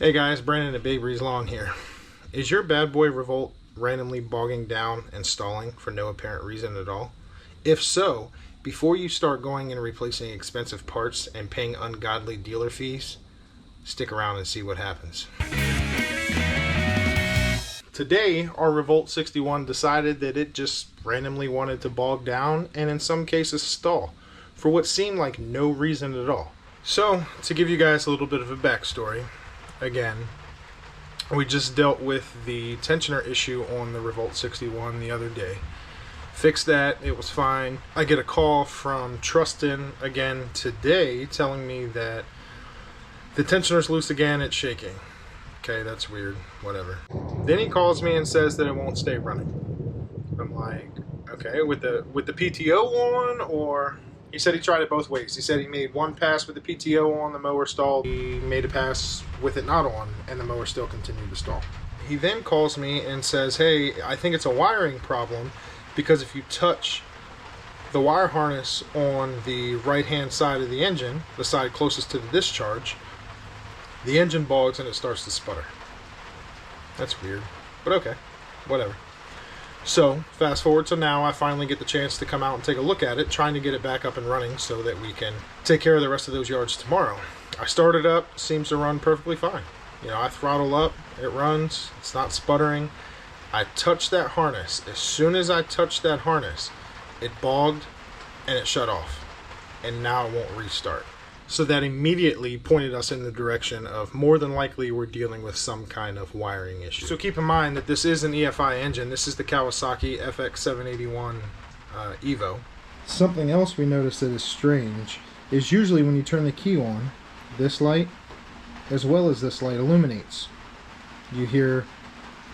Hey guys, Brandon at Baby's Lawn here. Is your Bad Boy Revolt randomly bogging down and stalling for no apparent reason at all? If so, before you start going and replacing expensive parts and paying ungodly dealer fees, stick around and see what happens. Today, our Revolt 61 decided that it just randomly wanted to bog down and in some cases stall for what seemed like no reason at all. So, to give you guys a little bit of a backstory, again, we just dealt with the tensioner issue on the Revolt 61 the other day. Fixed that, it was fine. I get a call from Trustin again today telling me that the tensioner's loose again, it's shaking. Okay, that's weird, whatever. Then he calls me and says that it won't stay running. I'm like, okay, with the PTO on, or... He said he tried it both ways. He said he made one pass with the PTO on, the mower stalled. He made a pass with it not on, and the mower still continued to stall. He then calls me and says, hey, I think it's a wiring problem because if you touch the wire harness on the right-hand side of the engine, the side closest to the discharge, the engine bogs and it starts to sputter. That's weird, but okay, whatever. So, fast forward to now, I finally get the chance to come out and take a look at it, trying to get it back up and running so that we can take care of the rest of those yards tomorrow. I start it up, seems to run perfectly fine. You know, I throttle up, it runs, it's not sputtering. I touch that harness. As soon as I touched that harness, it bogged and it shut off. And now it won't restart. So that immediately pointed us in the direction of more than likely we're dealing with some kind of wiring issue. So keep in mind that this is an EFI engine. This is the Kawasaki FX781 Evo. Something else we noticed that is strange is usually when you turn the key on, this light as well as this light illuminates. You hear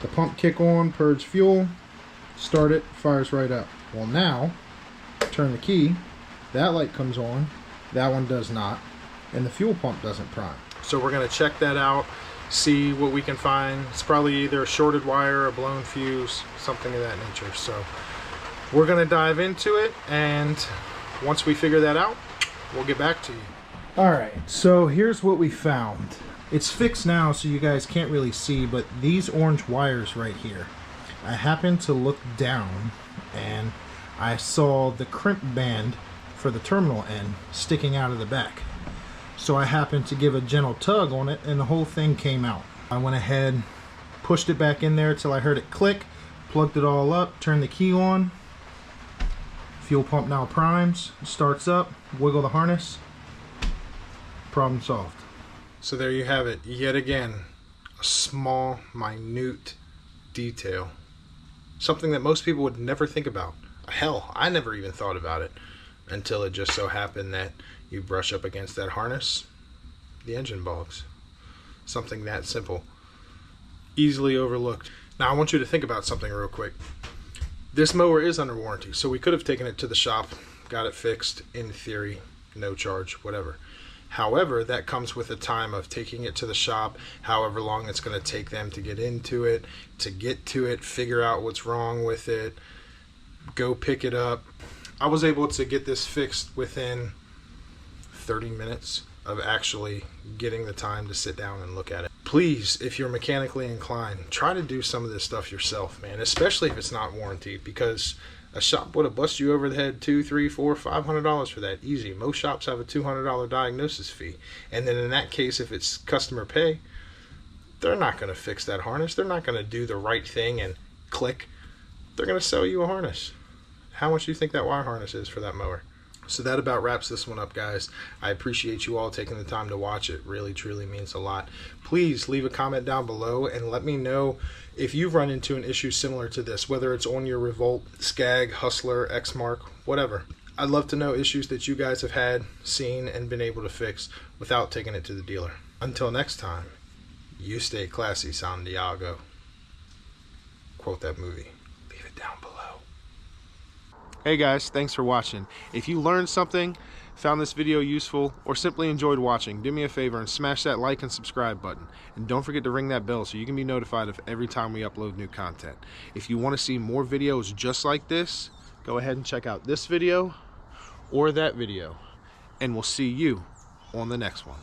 the pump kick on, purge fuel, start it, fires right up. Well now, turn the key, that light comes on, that one does not, and the fuel pump doesn't prime. So we're going to check that out, see what we can find. It's probably either a shorted wire, a blown fuse, something of that nature. So we're going to dive into it, and once we figure that out, we'll get back to you. Alright, so here's what we found. It's fixed now so you guys can't really see, but these orange wires right here, I happened to look down and I saw the crimp band for the terminal end sticking out of the back. So I happened to give a gentle tug on it and the whole thing came out. I went ahead, pushed it back in there till I heard it click, plugged it all up, turned the key on, fuel pump now primes, starts up, wiggle the harness, problem solved. So there you have it, yet again, a small, minute detail. Something that most people would never think about. Hell, I never even thought about it. Until it just so happened that you brush up against that harness, the engine bogs. Something that simple. Easily overlooked. Now I want you to think about something real quick. This mower is under warranty, so we could have taken it to the shop, got it fixed, in theory, no charge, whatever. However, that comes with the time of taking it to the shop, however long it's going to take them to get into it, to get to it, figure out what's wrong with it, go pick it up. I was able to get this fixed within 30 minutes of actually getting the time to sit down and look at it. Please, if you're mechanically inclined, try to do some of this stuff yourself, man, especially if it's not warranted, because a shop would have busted you over the head $200, $300, $400, $500 for that, easy. Most shops have a $200 diagnosis fee, and then in that case, if it's customer pay, they're not going to fix that harness. They're not going to do the right thing and click. They're going to sell you a harness. How much do you think that wire harness is for that mower? So that about wraps this one up, guys. I appreciate you all taking the time to watch it. Really, truly means a lot. Please leave a comment down below and let me know if you've run into an issue similar to this, whether it's on your Revolt, Skag, Hustler, X-Mark, whatever. I'd love to know issues that you guys have had, seen, and been able to fix without taking it to the dealer. Until next time, you stay classy, San Diego. Quote that movie. Leave it down below. Hey guys, thanks for watching. If you learned something, found this video useful, or simply enjoyed watching, do me a favor and smash that like and subscribe button. And don't forget to ring that bell so you can be notified of every time we upload new content. If you want to see more videos just like this, go ahead and check out this video or that video. And we'll see you on the next one.